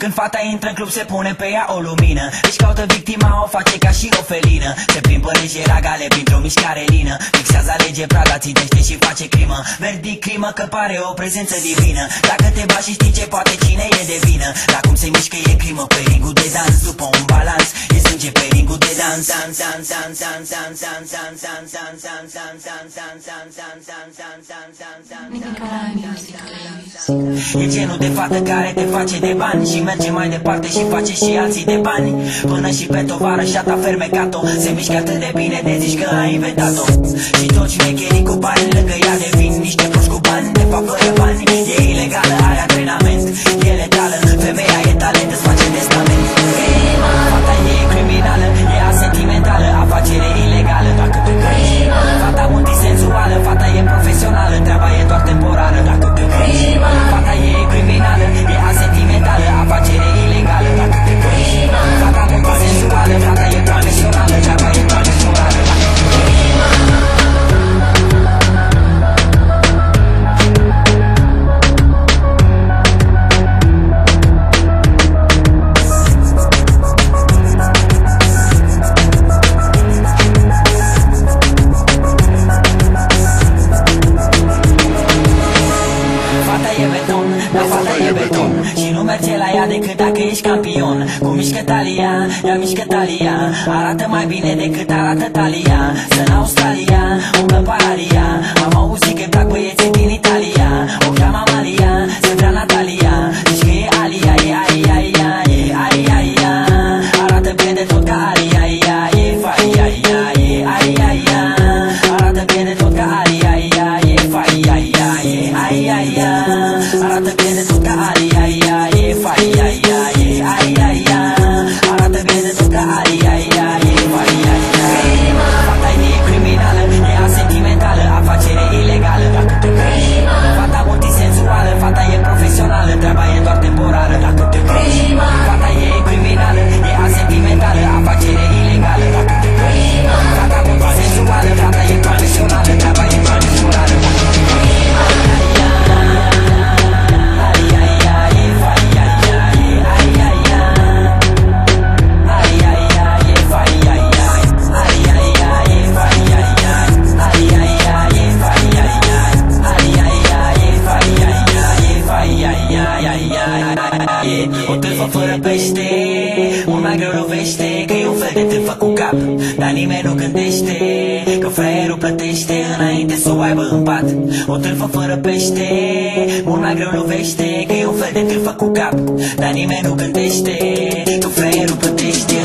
Când fata intră în club se pune pe ea o lumină, își caută victima, o face ca și o felină. Se plimbă lejer ragale printr-o mișcare lină, fixează alege prada, țintește și face crimă. Verdict crimă că pare o prezență divină. Dacă te bași și știi ce poate cine e de vină. La cum se mișcă e crimă pe ringul de dans. După un balans e sânge pe ringul de dans. E genul de fată care te face de bani și merge mai departe și face și alții de bani. Până și pe tovarășa ta fermecat-o, se mișcă atât de bine de zici că ai inventat-o. Și toți șmecherii cu bani lângă ea devin niște proști cu bani. De fapt fără bani e ilegală, are antrenament, e letală. Femeia e talent, îți face testament. Fata e criminală, e asentimentală, afacere ilegală. Dacă te crezi, fata multisensuală, fata e profesională, treaba e doar temporară. Dacă te crezi, fata e criminală, e asentimentală, afacere ilegală. Dacă te crezi, fata multisensuală, fata e profesională, treaba e doar temporară. Și nu merge la ea decât dacă ești campion. Cum mișcă talia, ea mișcă talia, arată mai bine decât arată talia. Sunt Australia, umblă pararia, am auzit că-i plac băieții din Italia. O cheamă Amalia, se vrea Natalia, zici că e Alia, e Aia, e Aia, arată bine de tot ca Alia, e Faia, e Aia, arată bine de tot ca Alia, e Faia, e Aia, arată bine de tot ca Alia, e Faia, e Aia, arată bine de tot ca Alia, e Faia, fata e criminală, e asentimentală, afacere ilegală. Dacă te crezi, fata multisensuală, fata e profesională, treaba e doar temporară. Dacă te crezi, fata e criminală, e asentimentală, afacere ilegală. Dacă te crezi, fata multisensuală, fata e profesională, treaba e doar temporară. O târfă fără pește, mult mai greu lovește, că e un fel de târfă cu cap, dar nimeni nu gândește că fraierul plătește înainte să o aibă în pat. O târfă fără pește, mult mai greu lovește, că e un fel de târfă cu cap, dar nimeni nu gândește că fraierul plătește